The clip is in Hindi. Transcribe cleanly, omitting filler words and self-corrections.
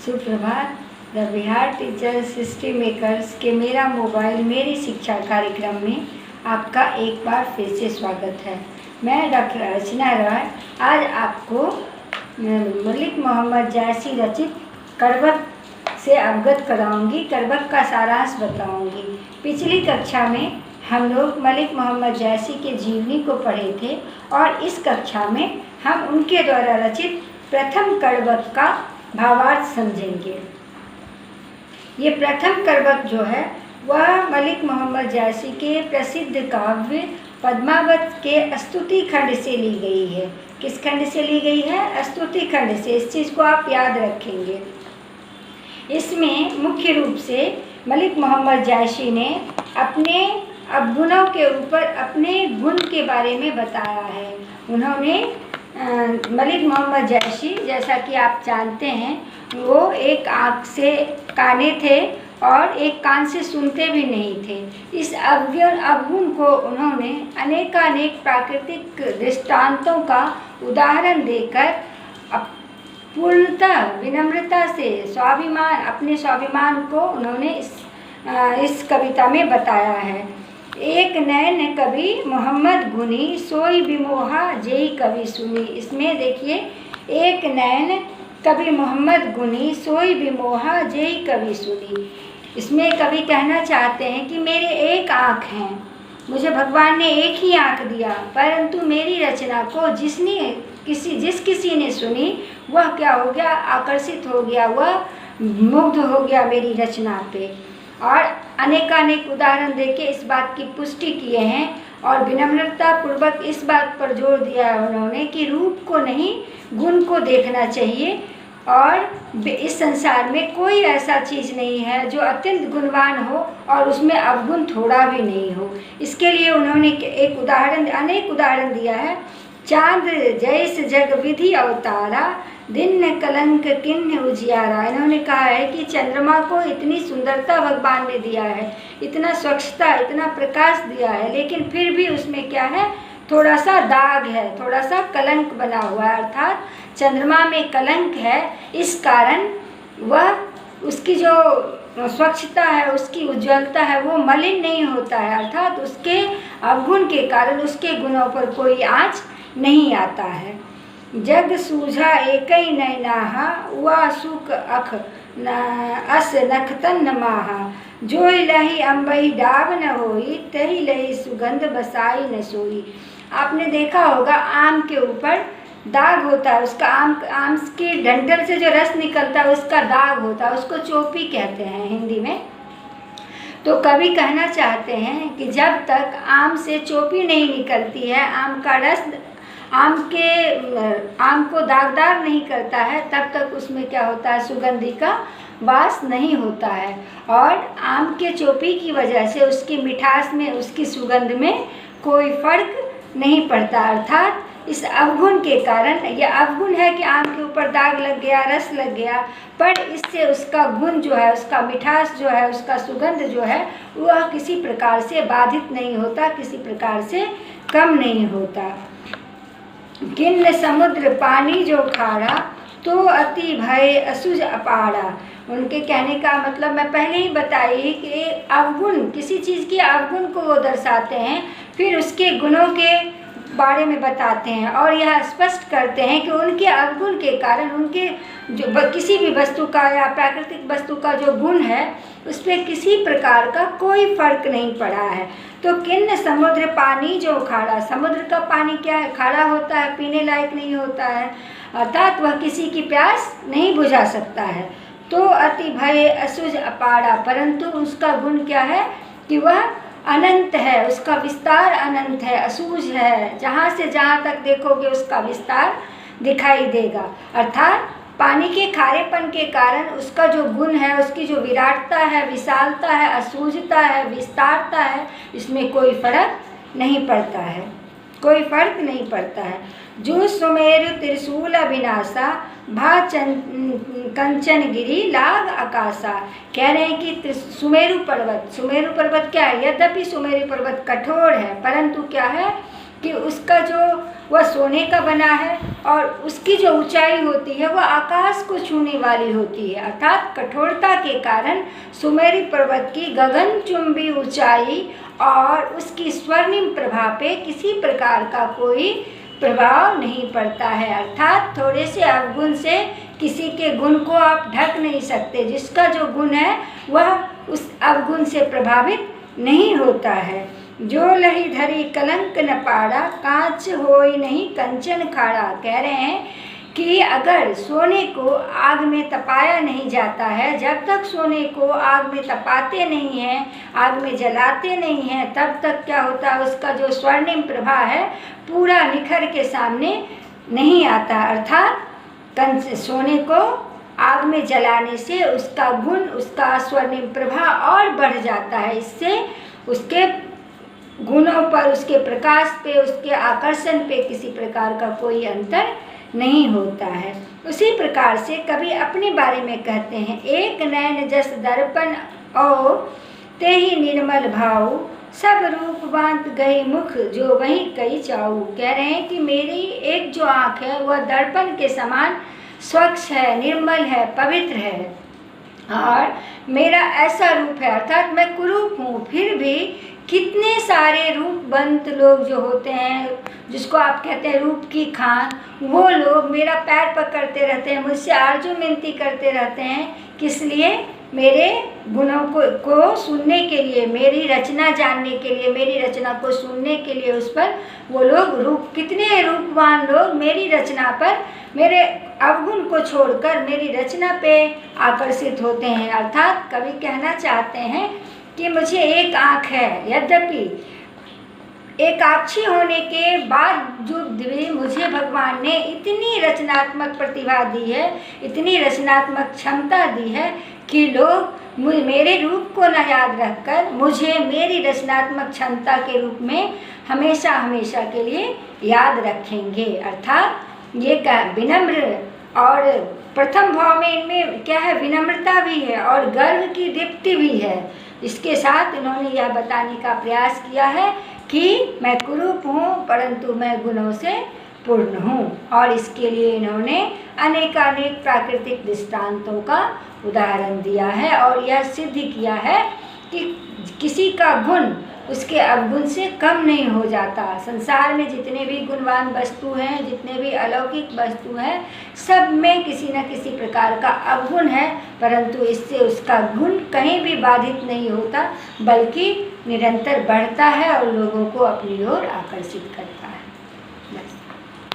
सुप्रभात। The Bihar teachers history makers के मेरा मोबाइल मेरी शिक्षा कार्यक्रम में आपका एक बार फिर से स्वागत है। मैं डॉक्टर अर्चना रॉय आज आपको मलिक मोहम्मद जायसी रचित करबत से अवगत कराऊंगी, करबत का सारांश बताऊंगी। पिछली कक्षा में हम लोग मलिक मोहम्मद जायसी के जीवनी को पढ़े थे और इस कक्षा में हम उनके द्वारा रचित प्रथम करबत का भावार्थ समझेंगे। ये प्रथम करबत जो है वह मलिक मोहम्मद जायसी के प्रसिद्ध काव्य पद्मावत के स्तुति खंड से ली गई है। किस खंड से ली गई है? स्तुति खंड से। इस चीज़ को आप याद रखेंगे। इसमें मुख्य रूप से मलिक मोहम्मद जायसी ने अपने अवगुणों के ऊपर अपने गुण के बारे में बताया है। उन्होंने मलिक मोहम्मद जायसी, जैसा कि आप जानते हैं, वो एक आँख से काने थे और एक कान से सुनते भी नहीं थे। इस अवगुण को उन्होंने अनेकानेक प्राकृतिक दृष्टांतों का उदाहरण देकर पूर्णतः विनम्रता से अपने स्वाभिमान को उन्होंने इस कविता में बताया है। एक नैन कवि मोहम्मद गुनी सोई विमोहा जेई कवि सुनी। इसमें देखिए, एक नैन कवि मोहम्मद गुनी सोई विमोहा जेई कवि सुनी। इसमें कवि कहना चाहते हैं कि मेरे एक आँख हैं, मुझे भगवान ने एक ही आँख दिया, परंतु मेरी रचना को जिस किसी ने सुनी वह क्या हो गया? आकर्षित हो गया, वह मुग्ध हो गया मेरी रचना पे। और अनेकानेक उदाहरण देके इस बात की पुष्टि किए हैं और विनम्रता पूर्वक इस बात पर जोर दिया है उन्होंने कि रूप को नहीं, गुण को देखना चाहिए। और इस संसार में कोई ऐसा चीज़ नहीं है जो अत्यंत गुणवान हो और उसमें अवगुण थोड़ा भी नहीं हो। इसके लिए उन्होंने अनेक उदाहरण दिया है। चांद जैस जग विधि अवतारा, दिन कलंक किन्ह उजियारा। इन्होंने कहा है कि चंद्रमा को इतनी सुंदरता भगवान ने दिया है, इतना स्वच्छता, इतना प्रकाश दिया है, लेकिन फिर भी उसमें क्या है? थोड़ा सा दाग है, थोड़ा सा कलंक बना हुआ है। अर्थात चंद्रमा में कलंक है, इस कारण वह उसकी जो स्वच्छता है, उसकी उज्ज्वलता है, वो मलिन नहीं होता है। अर्थात उसके अवगुण के कारण उसके गुणों पर कोई आँच नहीं आता है। जग सूझा एकई नैनाहा, हुआ सुख अख अस नखतन नमाहा। जोई लही अम्बई डाव न होई, तही लही सुगंध बसाई न सोई। आपने देखा होगा आम के ऊपर दाग होता है, उसका आम के डंठल से जो रस निकलता है उसका दाग होता है, उसको चोपी कहते हैं हिंदी में। तो कवि कहना चाहते हैं कि जब तक आम से चोपी नहीं निकलती है, आम का रस आम को दागदार नहीं करता है, तब तक उसमें क्या होता है? सुगंधि का वास नहीं होता है। और आम के चोपी की वजह से उसकी मिठास में, उसकी सुगंध में कोई फर्क नहीं पड़ता। अर्थात इस अवगुण के कारण, यह अवगुण है कि आम के ऊपर दाग लग गया, रस लग गया, पर इससे उसका गुण जो है, उसका मिठास जो है, उसका सुगंध जो है, वह किसी प्रकार से बाधित नहीं होता, किसी प्रकार से कम नहीं होता। किन्न समुद्र पानी जो खारा, तो अति भय असुज अपारा। उनके कहने का मतलब मैं पहले ही बताई कि अवगुण, किसी चीज़ के अवगुण को वो दर्शाते हैं, फिर उसके गुणों के बारे में बताते हैं और यह स्पष्ट करते हैं कि उनके अवगुण के कारण उनके जो किसी भी वस्तु का या प्राकृतिक वस्तु का जो गुण है उस पर किसी प्रकार का कोई फर्क नहीं पड़ा है। तो किन्न समुद्र पानी जो खारा, समुद्र का पानी क्या है? खारा होता है, पीने लायक नहीं होता है, अर्थात वह किसी की प्यास नहीं बुझा सकता है। तो अति भय असुज अपारा, परंतु उसका गुण क्या है कि वह अनंत है, उसका विस्तार अनंत है, असूझ है, जहाँ से जहाँ तक देखोगे उसका विस्तार दिखाई देगा। अर्थात पानी के खारेपन के कारण उसका जो गुण है, उसकी जो विराटता है, विशालता है, असूझता है, विस्तारता है, इसमें कोई फर्क नहीं पड़ता है, कोई फर्क नहीं पड़ता है। जो सुमेरु त्रिशूल विनाशा, भा कंचन गिरी लाग आकाशा। कह रहे हैं कि सुमेरु पर्वत क्या है? यद्यपि सुमेरु पर्वत कठोर है, परंतु क्या है? कि उसका जो वह सोने का बना है और उसकी जो ऊंचाई होती है वह आकाश को छूने वाली होती है। अर्थात कठोरता के कारण सुमेरु पर्वत की गगनचुंबी ऊंचाई और उसकी स्वर्णिम प्रभा पे किसी प्रकार का कोई प्रभाव नहीं पड़ता है। अर्थात थोड़े से अवगुण से किसी के गुण को आप ढक नहीं सकते। जिसका जो गुण है वह उस अवगुण से प्रभावित नहीं होता है। जो लही धरी कलंक न पाड़ा, कांच होई नहीं कंचन खाड़ा। कह रहे हैं कि अगर सोने को आग में तपाया नहीं जाता है, जब तक सोने को आग में तपाते नहीं हैं, आग में जलाते नहीं हैं, तब तक क्या होता है, उसका जो स्वर्णिम प्रभा है पूरा निखर के सामने नहीं आता। अर्थात सोने को आग में जलाने से उसका गुण, उसका स्वर्णिम प्रभा और बढ़ जाता है। इससे उसके गुणों पर, उसके प्रकाश पे, उसके आकर्षण पे किसी प्रकार का कोई अंतर नहीं होता है। उसी प्रकार से कवि अपने बारे में कहते हैं, एक नैन जस दर्पण ओ ते ही निर्मल भाव, सब रूप बांत गई मुख जो वही कई चाऊ। कह रहे हैं कि मेरी एक जो आँख है वह दर्पण के समान स्वच्छ है, निर्मल है, पवित्र है और मेरा ऐसा रूप है। अर्थात मैं कुरूप हूँ, फिर भी कितने सारे रूपवंत लोग जो होते हैं, जिसको आप कहते हैं रूप की खान, वो लोग मेरा पैर पकड़ते रहते हैं, मुझसे आरजू मिनती करते रहते हैं। किस लिए? मेरे गुणों को सुनने के लिए, मेरी रचना जानने के लिए, मेरी रचना को सुनने के लिए उस पर वो लोग कितने रूपवान लोग मेरी रचना पर, मेरे अवगुण को छोड़कर मेरी रचना पे आकर्षित होते हैं। अर्थात कवि कहना चाहते हैं कि मुझे एक आँख है, यद्यपि एकाक्षी होने के बावजूद भी मुझे भगवान ने इतनी रचनात्मक प्रतिभा दी है, इतनी रचनात्मक क्षमता दी है कि लोग मेरे रूप को न याद रखकर मुझे मेरी रचनात्मक क्षमता के रूप में हमेशा हमेशा के लिए याद रखेंगे। अर्थात ये विनम्र और प्रथम भाव में इनमें क्या है, विनम्रता भी है और गर्व की दीप्ति भी है। इसके साथ इन्होंने यह बताने का प्रयास किया है कि मैं कुरूप हूँ परंतु मैं गुणों से पूर्ण हूँ, और इसके लिए इन्होंने अनेकानेक प्राकृतिक दृष्टांतों का उदाहरण दिया है और यह सिद्ध किया है कि किसी का गुण उसके अवगुण से कम नहीं हो जाता। संसार में जितने भी गुणवान वस्तु हैं, जितने भी अलौकिक वस्तु हैं, सब में किसी न किसी प्रकार का अवगुण है, परंतु इससे उसका गुण कहीं भी बाधित नहीं होता, बल्कि निरंतर बढ़ता है और लोगों को अपनी ओर आकर्षित करता है।